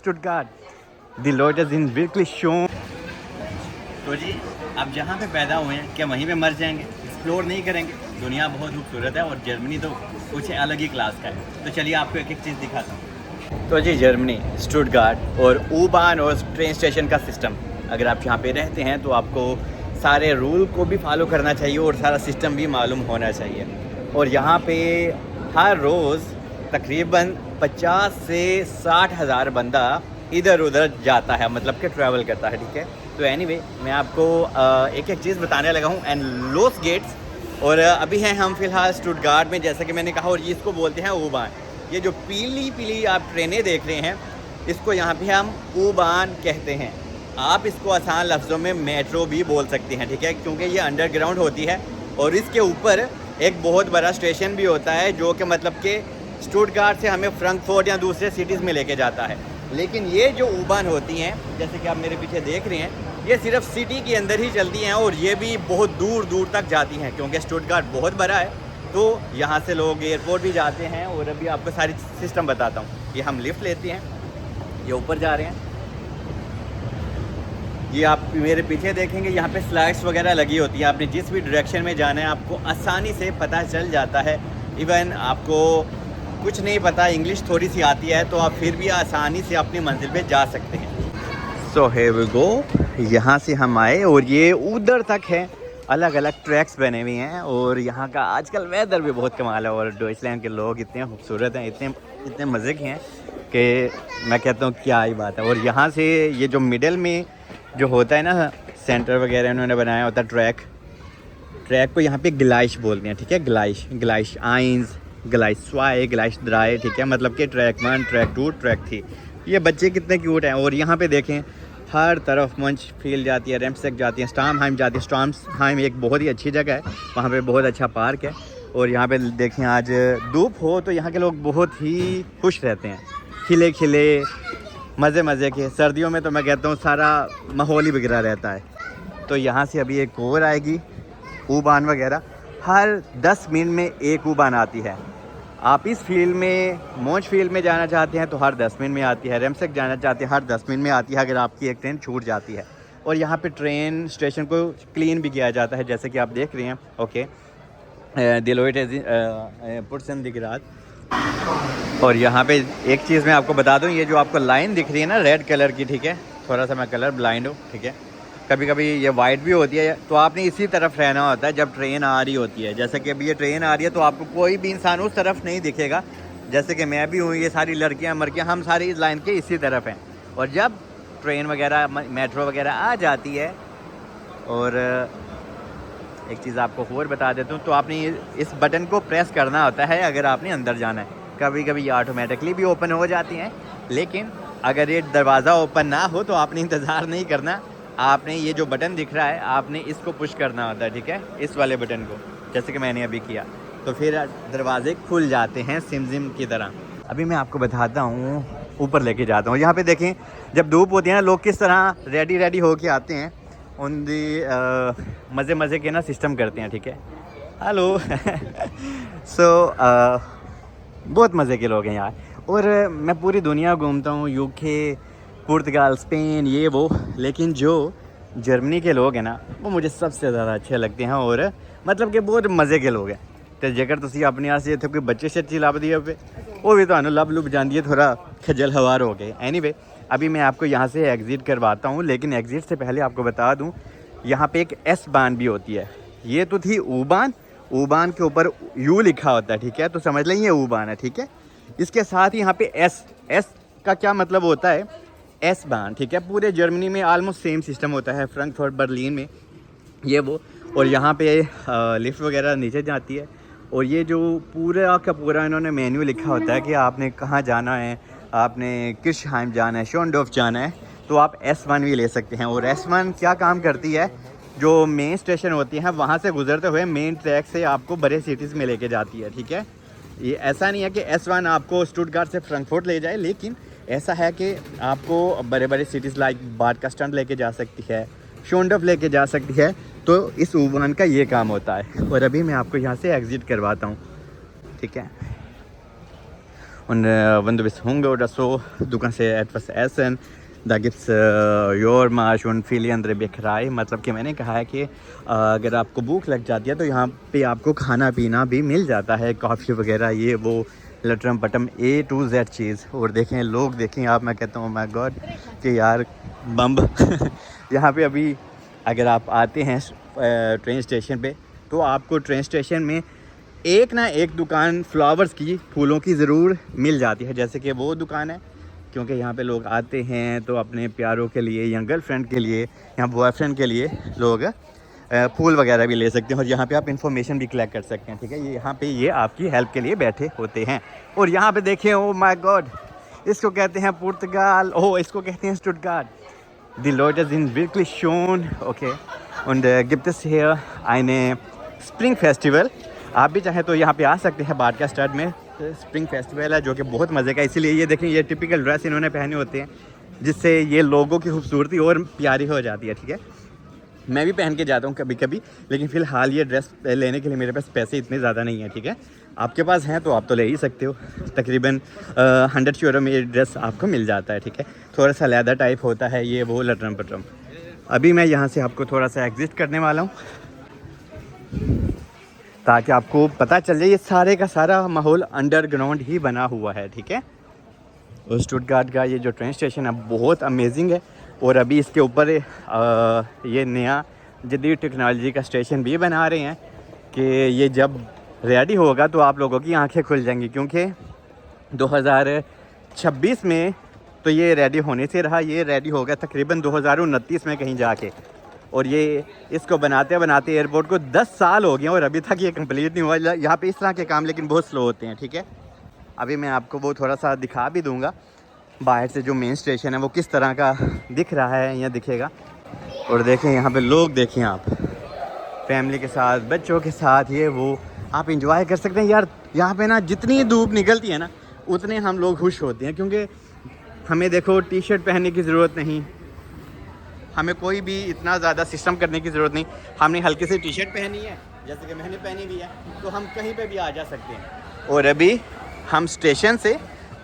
Stuttgart. The Leute sind wirklich schön. तो जी आप जहाँ पे पैदा हुए हैं क्या वहीं पे मर जाएंगे? एक्सप्लोर नहीं करेंगे? दुनिया बहुत खूबसूरत है और जर्मनी तो कुछ अलग ही क्लास का है। तो चलिए आपको एक एक चीज़ दिखाता हूँ। तो जी जर्मनी, स्टुटगार्ट और U-Bahn और ट्रेन स्टेशन का सिस्टम, अगर आप यहाँ पे रहते हैं तो आपको सारे रूल को भी फॉलो करना चाहिए और सारा सिस्टम भी मालूम होना चाहिए। और यहाँ पे हर रोज़ तकरीबन 50 से 60 हज़ार बंदा इधर उधर जाता है, मतलब कि ट्रैवल करता है। ठीक है, तो एनीवे मैं आपको एक एक चीज़ बताने लगा हूँ। एंड लोस गेट्स, और अभी हैं हम फ़िलहाल स्टुटगार्ट में, जैसे कि मैंने कहा। और ये इसको बोलते हैं U-Bahn। ये जो पीली पीली आप ट्रेनें देख रहे हैं, इसको यहाँ पे हम U-Bahn कहते हैं। आप इसको आसान लफ्ज़ों में मेट्रो भी बोल सकते हैं, ठीक है, क्योंकि ये अंडरग्राउंड होती है। और इसके ऊपर एक बहुत बड़ा स्टेशन भी होता है, जो कि मतलब कि स्टुटगार्ट से हमें फ्रैंकफर्ट या दूसरे सिटीज़ में लेके जाता है। लेकिन ये जो U-Bahn होती हैं, जैसे कि आप मेरे पीछे देख रहे हैं, ये सिर्फ सिटी के अंदर ही चलती हैं और ये भी बहुत दूर दूर तक जाती हैं, क्योंकि स्टुटगार्ट बहुत बड़ा है। तो यहाँ से लोग एयरपोर्ट भी जाते हैं। और अभी आपको सारी सिस्टम बताता हूँ। ये हम लिफ्ट लेते हैं, ये ऊपर जा रहे हैं। ये आप मेरे पीछे देखेंगे, यहाँ पे स्लाइड्स वगैरह लगी होती हैं। आपने जिस भी डायरेक्शन में जाना है आपको आसानी से पता चल जाता है। इवन आपको कुछ नहीं पता, इंग्लिश थोड़ी सी आती है, तो आप फिर भी आसानी से अपनी मंजिल पे जा सकते हैं। So here we go. यहाँ से हम आए और ये उधर तक है, अलग अलग ट्रैक्स बने हुए हैं। और यहाँ का आजकल वेदर भी बहुत कमाल है। और डॉइचलैंड के लोग इतने खूबसूरत हैं, इतने मज़े के हैं कि मैं कहता हूँ क्या ही बात है। और यहाँ से ये जो मिडल में जो होता है ना, सेंटर वगैरह इन्होंने बनाया होता है ट्रैक को यहाँ पे ग्लाइश बोलते हैं। ठीक है, ग्लाइश आइंस, ग्लाइश स्वाई, ग्लाइश द्राई। ठीक है, मतलब कि ट्रैक 1, ट्रैक 2, ट्रैक 3। ये बच्चे कितने क्यूट हैं। और यहाँ पे देखें हर तरफ मंच फील जाती है, रेम्सटेक जाती है, स्टामहाइम जाती है। स्टामहाइम एक बहुत ही अच्छी जगह है, वहाँ पे बहुत अच्छा पार्क है। और यहाँ पे देखें आज धूप हो तो यहाँ के लोग बहुत ही खुश रहते हैं, खिले खिले, मज़े के। सर्दियों में तो मैं कहता हूँ सारा माहौल ही बिगड़ा रहता है। तो यहाँ से अभी एक और आएगी U-Bahn वगैरह। हर 10 मिनट में एक U-Bahn आती है। आप इस फील्ड में, मौज फील्ड में जाना चाहते हैं तो हर 10 मिनट में आती है। रेम्सटेक जाना चाहते हैं हर 10 मिनट में आती है, अगर आपकी एक ट्रेन छूट जाती है। और यहाँ पे ट्रेन स्टेशन को क्लीन भी किया जाता है, जैसे कि आप देख रहे हैं। ओके, दिलोइट पुरसन दिख रहा। और यहाँ पे एक चीज़ मैं आपको बता दूँ, ये जो आपको लाइन दिख रही है ना रेड कलर की, ठीक है, थोड़ा सा मैं कलर ब्लाइंड हूँ, ठीक है, कभी कभी ये वाइट भी होती है। तो आपने इसी तरफ रहना होता है जब ट्रेन आ रही होती है। जैसे कि अभी ये ट्रेन आ रही है तो आपको कोई भी इंसान उस तरफ नहीं दिखेगा, जैसे कि मैं भी हूँ, ये सारी लड़कियाँ मड़कियाँ, हम सारी इस लाइन के इसी तरफ हैं। और जब ट्रेन वगैरह, मेट्रो वगैरह आ जाती है, और एक चीज़ आपको और बता देता हूँ, तो आपने इस बटन को प्रेस करना होता है अगर आपने अंदर जाना है। कभी कभी ये ऑटोमेटिकली भी ओपन हो जाती हैं, लेकिन अगर ये दरवाज़ा ओपन ना हो तो आपने इंतज़ार नहीं करना। आपने ये जो बटन दिख रहा है, आपने इसको पुश करना होता है, ठीक है, इस वाले बटन को, जैसे कि मैंने अभी किया, तो फिर दरवाजे खुल जाते हैं सिम की तरह। अभी मैं आपको बताता हूँ, ऊपर लेके जाता हूँ। यहाँ पे देखें जब धूप होती है ना, लोग किस तरह रेडी होके आते हैं। उन मज़े के ना सिस्टम करते हैं, ठीक है। हेलो सो बहुत मज़े के लोग हैं यार। और मैं पूरी दुनिया घूमता हूँ, UK, पुर्तगाल, स्पेन, ये वो, लेकिन जो जर्मनी के लोग हैं ना, वो मुझे सबसे ज़्यादा अच्छे लगते हैं। और मतलब कि बहुत मज़े के लोग हैं। तो जेकर तुसी अपने यहाँ से कोई बच्चे शच्चे लभ दिए पे, वो भी तो लब लुभ जाती है, थोड़ा खजल हवार हो गए। एनीवे, अभी मैं आपको यहाँ से एग्ज़िट करवाता हूँ, लेकिन एग्ज़िट से पहले आपको बता दूँ, यहाँ पे एक S-Bahn भी होती है। ये तो थी U-Bahn के ऊपर U लिखा होता है, ठीक है, तो समझ लें ये U-Bahn है, ठीक है। इसके साथ ही यहाँ पे S का क्या मतलब होता है, S-Bahn, ठीक है। पूरे जर्मनी में आलमोस्ट सेम सिस्टम होता है, फ्रैंकफर्ट, बर्लिन में ये वो। और यहाँ पे लिफ्ट वगैरह नीचे जाती है। और ये जो पूरा का पूरा इन्होंने मेन्यू लिखा होता है कि आपने कहाँ जाना है, आपने किर्शहाइम जाना है, शोंडोर्फ जाना है, तो आप S-Bahn भी ले सकते हैं। और S-Bahn क्या काम करती है, जो मेन स्टेशन होती है वहाँ से गुजरते हुए मेन ट्रैक से आपको बड़े सिटीज़ में लेके जाती है, ठीक है। ये ऐसा नहीं है कि S-Bahn आपको स्टुटगार्ट से फ्रैंकफर्ट ले जाए, लेकिन ऐसा है कि आपको बड़े सिटीज़ लाइक बाड कास्टन लेके जा सकती है, शोंडोर्फ लेके जा सकती है। तो इस U-Bahn का ये काम होता है। और अभी मैं आपको यहाँ से एग्ज़िट करवाता हूँ, ठीक है। Und wenn du bist Hunger oder so, du kannst etwas essen. Da gibt's Yormash und viele andere Bäckerei. मतलब कि मैंने कहा है कि अगर आपको भूख लग जाती है तो यहाँ पे आपको खाना पीना भी मिल जाता है, कॉफ़ी वगैरह, ये वो लटरम पटम A to Z चीज़। और देखें लोग, देखें आप, मैं कहता हूँ माय गॉड कि यार बम्ब यहाँ पे अभी अगर आप आते हैं ट्रेन स्टेशन पे तो आपको ट्रेन स्टेशन में एक ना एक दुकान फ्लावर्स की, फूलों की ज़रूर मिल जाती है। जैसे कि वो दुकान है, क्योंकि यहाँ पे लोग आते हैं तो अपने प्यारों के लिए या गर्लफ्रेंड के लिए या बॉयफ्रेंड के लिए लोग फूल वगैरह भी ले सकते हैं। और यहाँ पे आप इन्फॉर्मेशन भी कलेक्ट कर सकते हैं, ठीक है। ये यहाँ पे ये आपकी हेल्प के लिए बैठे होते हैं। और यहाँ पे देखें, ओ माय गॉड, इसको कहते हैं पुर्तगाल, ओ इसको कहते हैं Stuttgart. Die Leute sind wirklich schön, okay. Und gibt es hier eine Spring Festival। आप भी चाहें तो यहाँ पे आ सकते हैं। बाटका स्टड में स्प्रिंग फेस्टिवल है जो कि बहुत मज़े का, इसीलिए ये देखें ये टिपिकल ड्रेस इन्होंने पहने होते हैं जिससे ये लोगों की खूबसूरती और प्यारी हो जाती है, ठीक है। मैं भी पहन के जाता हूँ कभी कभी, लेकिन फ़िलहाल ये ड्रेस लेने के लिए मेरे पास पैसे इतने ज़्यादा नहीं हैं, ठीक है। आपके पास हैं तो आप तो ले ही सकते हो। तकरीबन 100 यूरो में ये ड्रेस आपको मिल जाता है, ठीक है। थोड़ा सा लेदर टाइप होता है, ये वो लटरम पटरम। अभी मैं यहाँ से आपको थोड़ा सा एग्जिट करने वाला हूँ ताकि आपको पता चल जाए ये सारे का सारा माहौल अंडरग्राउंड ही बना हुआ है, ठीक है। और स्टुटगार्ट का ये जो ट्रेन स्टेशन है बहुत अमेजिंग है। और अभी इसके ऊपर ये नया जदीद टेक्नोलॉजी का स्टेशन भी बना रहे हैं कि ये जब रेडी होगा तो आप लोगों की आंखें खुल जाएंगी, क्योंकि 2026 में तो ये रेडी होने से रहा, ये रेडी होगा तकरीबन 2029 में कहीं जाके। और ये इसको बनाते बनाते एयरपोर्ट को 10 साल हो गए और अभी तक ये कंप्लीट नहीं हुआ। यहाँ पे इस तरह के काम लेकिन बहुत स्लो होते हैं, ठीक है। अभी मैं आपको वो थोड़ा सा दिखा भी दूँगा बाहर से जो मेन स्टेशन है वो किस तरह का दिख रहा है या दिखेगा। और देखें यहाँ पे लोग, देखें आप फैमिली के साथ, बच्चों के साथ, ये वो आप इंजॉय कर सकते हैं। यार यहाँ पे ना जितनी धूप निकलती है ना उतने हम लोग खुश होते हैं, क्योंकि हमें देखो टी शर्ट पहनने की ज़रूरत नहीं, हमें कोई भी इतना ज़्यादा सिस्टम करने की ज़रूरत नहीं। हमने हल्की सी टी शर्ट पहनी है जैसे कि मैंने पहनी भी है, तो हम कहीं पे भी आ जा सकते हैं। और अभी हम स्टेशन से,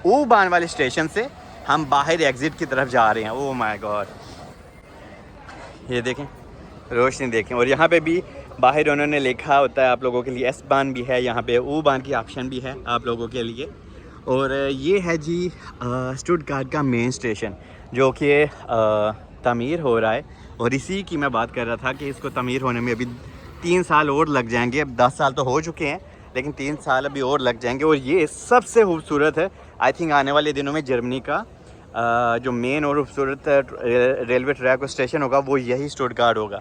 ऊबान वाले स्टेशन से हम बाहर एग्ज़िट की तरफ जा रहे हैं। ओह माय गॉड, ये देखें रोशनी देखें। और यहाँ पे भी बाहर उन्होंने लिखा होता है आप लोगों के लिए, एस बान भी है यहाँ पे, ऊबान की ऑप्शन भी है आप लोगों के लिए। और ये है जी स्टुटगार्ट का मेन स्टेशन जो कि तमीर हो रहा है। और इसी की मैं बात कर रहा था कि इसको तमीर होने में अभी 3 साल और लग जाएंगे। अब 10 साल तो हो चुके हैं लेकिन 3 साल अभी और लग जाएंगे। और ये सबसे खूबसूरत है आई थिंक आने वाले दिनों में जर्मनी का जो मेन और खूबसूरत रेलवे ट्रैक और स्टेशन होगा वो यही स्टुटगार्ट होगा,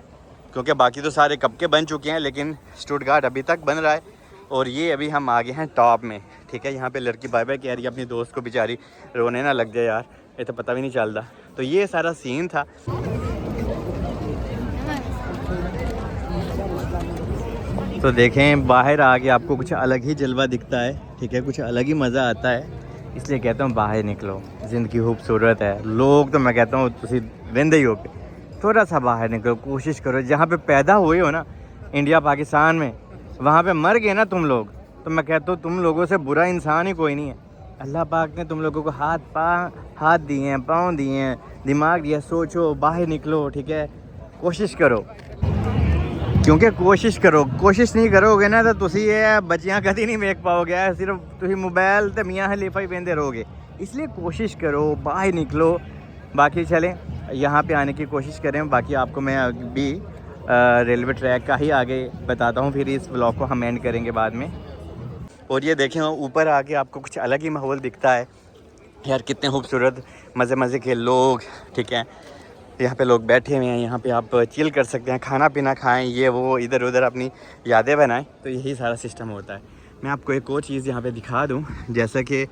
क्योंकि बाकी तो सारे कब के बन चुके हैं लेकिन स्टुटगार्ट अभी तक बन रहा है। और ये अभी हम आगे हैं टॉप में, ठीक है। यहाँ पे लड़की बाय बाय कह रही है अपनी दोस्त को, बेचारी रोने ना लग जाए यार, ये तो पता भी नहीं चलता। तो ये सारा सीन था। तो देखें बाहर आके आपको कुछ अलग ही जलवा दिखता है, ठीक है, कुछ अलग ही मज़ा आता है। इसलिए कहता हूँ बाहर निकलो, ज़िंदगी खूबसूरत है। लोग तो मैं कहता हूँ तुसी वेंदे ही हो के थोड़ा सा बाहर निकलो, कोशिश करो। जहाँ पे पैदा हुए हो ना, इंडिया पाकिस्तान में, वहाँ पे मर गए ना तुम लोग, तो मैं कहता हूँ तुम लोगों से बुरा इंसान ही कोई नहीं है। अल्लाह पाक ने तुम लोगों को हाथ दिए हैं, पाँव दिए हैं, दिमाग दिया, सोचो, बाहर निकलो, ठीक है, कोशिश करो। क्योंकि कोशिश नहीं करोगे ना तो तुसी ये बच्चियाँ कभी नहीं देख पाओगे, सिर्फ तुसी मोबाइल ते मियाँ खलीफा ही पहनते रहोगे। इसलिए कोशिश करो, बाहर निकलो। बाकी चलें यहाँ पे आने की कोशिश करें। बाकी आपको मैं अभी रेलवे ट्रैक का ही आगे बताता हूँ, फिर इस व्लॉग को हम एंड करेंगे बाद में। और ये देखें ऊपर आके आपको कुछ अलग ही माहौल दिखता है यार, कितने खूबसूरत मज़े के लोग, ठीक है। यहाँ पे लोग बैठे हुए हैं, यहाँ पे आप चिल कर सकते हैं, खाना पीना खाएं, ये वो इधर उधर अपनी यादें बनाएं। तो यही सारा सिस्टम होता है। मैं आपको एक और चीज़ यहाँ पे दिखा दूँ, जैसा कि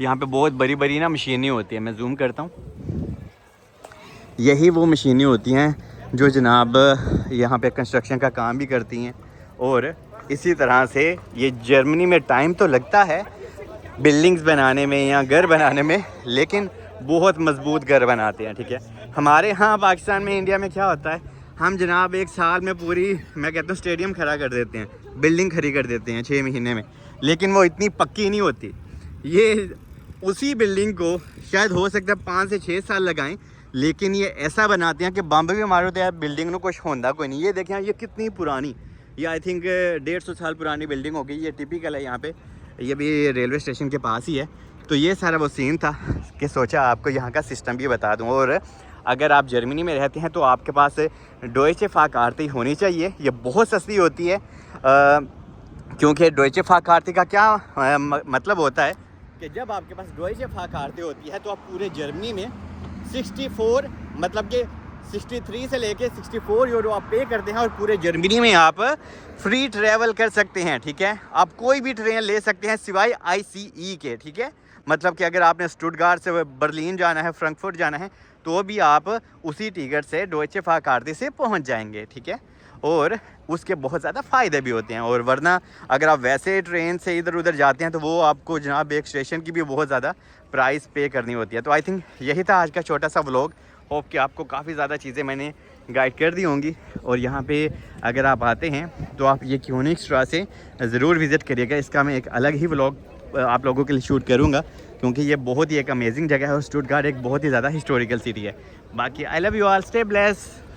यहाँ पे बहुत बड़ी बड़ी ना मशीनें होती हैं। मैं जूम करता हूँ, यही वो मशीनें होती हैं जो जनाब यहाँ पे कंस्ट्रक्शन का काम भी करती हैं। और इसी तरह से ये जर्मनी में टाइम तो लगता है बिल्डिंग्स बनाने में या घर बनाने में, लेकिन बहुत मजबूत घर बनाते हैं, ठीक है। हमारे यहाँ पाकिस्तान में, इंडिया में क्या होता है, हम जनाब एक साल में पूरी, मैं कहता हूँ, स्टेडियम खड़ा कर देते हैं, बिल्डिंग खड़ी कर देते हैं 6 महीने में, लेकिन वो इतनी पक्की नहीं होती। ये उसी बिल्डिंग को शायद हो सकता है 5 से 6 साल लगाएं, लेकिन ये ऐसा बनाते हैं कि बम्ब भी मारो तो यार बिल्डिंग में कुछ होंदा कोई नहीं। ये देखें ये कितनी पुरानी, ये आई थिंक 150 साल पुरानी बिल्डिंग होगी। ये टिपिकल है यहाँ पे, ये भी रेलवे स्टेशन के पास ही है। तो ये सारा वो सीन था कि सोचा आपको यहाँ का सिस्टम भी बता दूँ। और अगर आप जर्मनी में रहते हैं तो आपके पास डॉयचे फाहकार्ती होनी चाहिए। ये बहुत सस्ती होती है क्योंकि डॉयचे फाहकार्ती का क्या मतलब होता है कि जब आपके पास डॉयचे फाहकार्ती होती है तो आप पूरे जर्मनी में 64 मतलब कि 63 से लेके 64 यूरो आप पे करते हैं और पूरे जर्मनी में आप फ्री ट्रैवल कर सकते हैं। ठीक है, आप कोई भी ट्रेन ले सकते हैं सिवाय ICE के। ठीक है, मतलब कि अगर आपने स्टुटगार्ट से बर्लिन जाना है, फ्रैंकफर्ट जाना है, तो भी आप उसी टिकट से डॉयचे फाहकार्ती से पहुंच जाएंगे। ठीक है, और उसके बहुत ज़्यादा फ़ायदे भी होते हैं। और वरना अगर आप वैसे ट्रेन से इधर उधर जाते हैं तो वो आपको जनाब एक स्टेशन की भी बहुत ज़्यादा प्राइस पे करनी होती है। तो आई थिंक यही था आज का छोटा सा व्लॉग। होप कि आपको काफ़ी ज़्यादा चीज़ें मैंने गाइड कर दी होंगी। और यहाँ पे अगर आप आते हैं तो आप ये क्यूनिक्सट्रा से ज़रूर विज़िट करिएगा। इसका मैं एक अलग ही व्लॉग आप लोगों के लिए शूट करूँगा क्योंकि ये बहुत ही एक अमेजिंग जगह है और स्टुटगार्ट एक बहुत ही ज़्यादा हिस्टोरिकल सिटी है। बाकी I love you all, stay blessed.